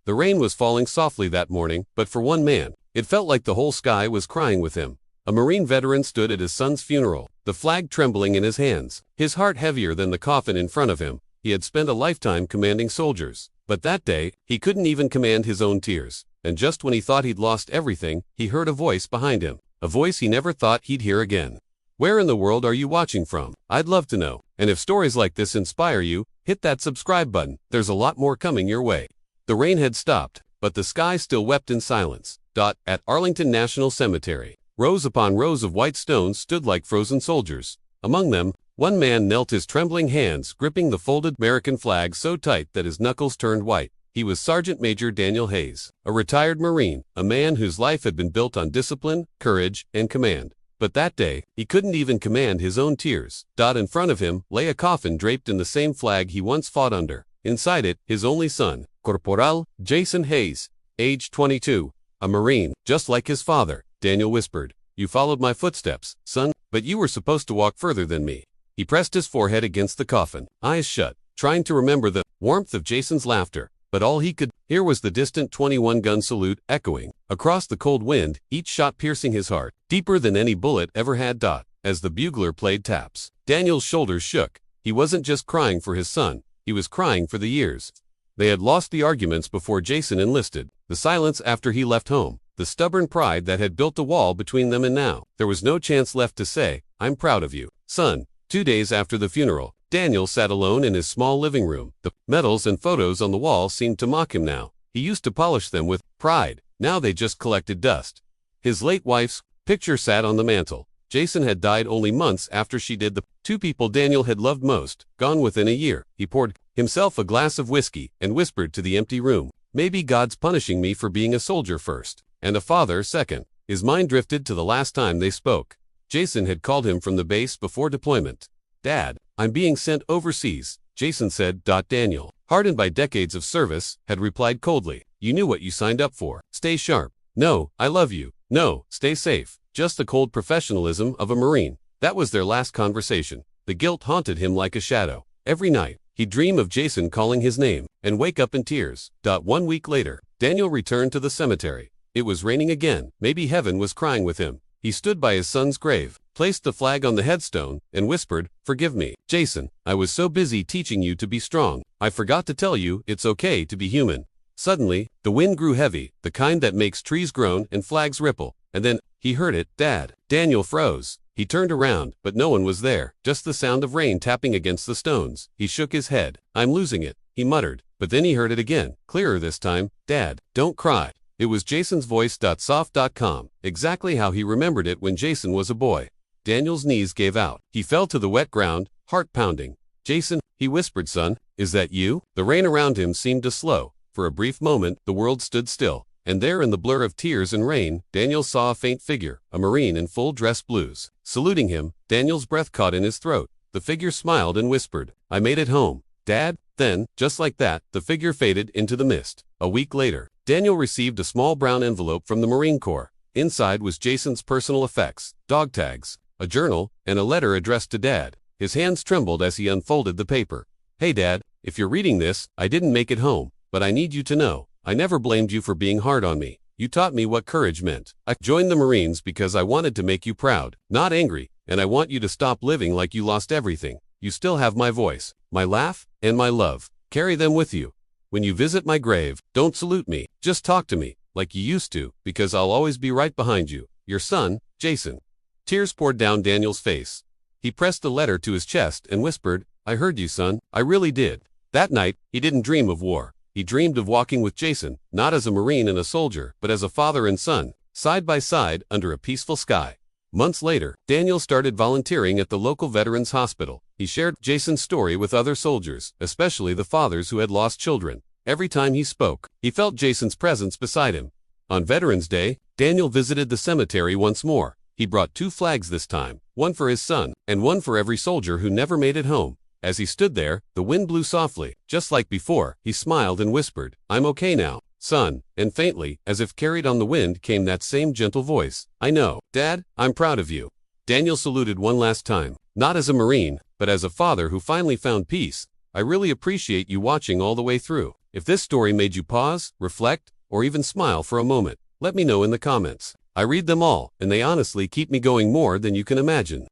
The rain was falling softly that morning, but for one man, it felt like the whole sky was crying with him. A Marine veteran stood at his son's funeral, the flag trembling in his hands, his heart heavier than the coffin in front of him. He had spent a lifetime commanding soldiers, but that day, he couldn't even command his own tears. And just when he thought he'd lost everything, he heard a voice behind him, a voice he never thought he'd hear again. Where in the world are you watching from? I'd love to know. And if stories like this inspire you, hit that subscribe button. There's a lot more coming your way. The rain had stopped, but the sky still wept in silence. At Arlington National Cemetery, rows upon rows of white stones stood like frozen soldiers. Among them, one man knelt, his trembling hands gripping the folded American flag so tight that his knuckles turned white. He was Sergeant Major Daniel Hayes, a retired Marine, a man whose life had been built on discipline, courage, and command. But that day, he couldn't even command his own tears. In front of him lay a coffin draped in the same flag he once fought under. Inside it, his only son, Corporal Jason Hayes, age 22, a Marine, just like his father. Daniel whispered, "You followed my footsteps, son, but you were supposed to walk further than me." He pressed his forehead against the coffin, eyes shut, trying to remember the warmth of Jason's laughter. But all he could hear was the distant 21-gun salute echoing across the cold wind, each shot piercing his heart, deeper than any bullet ever had. As the bugler played taps, Daniel's shoulders shook. He wasn't just crying for his son, he was crying for the years. They had lost the arguments before Jason enlisted, the silence after he left home, the stubborn pride that had built a wall between them, and now there was no chance left to say, "I'm proud of you, son." 2 days after the funeral, Daniel sat alone in his small living room. The medals and photos on the wall seemed to mock him now. He used to polish them with pride. Now they just collected dust. His late wife's picture sat on the mantel. Jason had died only months after she did. The two people Daniel had loved most, gone within a year. He poured himself a glass of whiskey and whispered to the empty room, "Maybe God's punishing me for being a soldier first, and a father second." His mind drifted to the last time they spoke. Jason had called him from the base before deployment. "Dad, I'm being sent overseas," Jason said. Daniel, hardened by decades of service, had replied coldly, "You knew what you signed up for. Stay sharp." "No, I love you." "No, stay safe." Just the cold professionalism of a Marine. That was their last conversation. The guilt haunted him like a shadow. Every night, he'd dream of Jason calling his name, and wake up in tears. 1 week later, Daniel returned to the cemetery. It was raining again. Maybe heaven was crying with him. He stood by his son's grave, placed the flag on the headstone, and whispered, "Forgive me, Jason. I was so busy teaching you to be strong, I forgot to tell you it's okay to be human." Suddenly, the wind grew heavy, the kind that makes trees groan and flags ripple. And then, he heard it. "Dad." Daniel froze. He turned around, but no one was there, just the sound of rain tapping against the stones. He shook his head. "I'm losing it," he muttered. But then he heard it again, clearer this time. "Dad, don't cry." It was Jason's voice. Soft, calm, exactly how he remembered it when Jason was a boy. Daniel's knees gave out. He fell to the wet ground, heart pounding. "Jason," he whispered, "son, is that you?" The rain around him seemed to slow. For a brief moment, the world stood still. And there, in the blur of tears and rain, Daniel saw a faint figure, a Marine in full dress blues. Saluting him, Daniel's breath caught in his throat. The figure smiled and whispered, "I made it home, Dad." Then, just like that, the figure faded into the mist. A week later, Daniel received a small brown envelope from the Marine Corps. Inside was Jason's personal effects, dog tags, a journal, and a letter addressed to Dad. His hands trembled as he unfolded the paper. "Hey Dad, if you're reading this, I didn't make it home, but I need you to know, I never blamed you for being hard on me. You taught me what courage meant. I joined the Marines because I wanted to make you proud, not angry, and I want you to stop living like you lost everything. You still have my voice, my laugh, and my love. Carry them with you. When you visit my grave, don't salute me, just talk to me, like you used to, because I'll always be right behind you. Your son, Jason." Tears poured down Daniel's face. He pressed the letter to his chest and whispered, "I heard you, son, I really did." That night, he didn't dream of war. He dreamed of walking with Jason, not as a Marine and a soldier, but as a father and son, side by side, under a peaceful sky. Months later, Daniel started volunteering at the local Veterans Hospital. He shared Jason's story with other soldiers, especially the fathers who had lost children. Every time he spoke, he felt Jason's presence beside him. On Veterans Day, Daniel visited the cemetery once more. He brought 2 flags this time, one for his son, and one for every soldier who never made it home. As he stood there, the wind blew softly. Just like before, he smiled and whispered, "I'm okay now, son." And faintly, as if carried on the wind, came that same gentle voice, "I know, Dad, I'm proud of you." Daniel saluted one last time, not as a Marine, but as a father who finally found peace. "I really appreciate you watching all the way through. If this story made you pause, reflect, or even smile for a moment, let me know in the comments. I read them all, and they honestly keep me going more than you can imagine.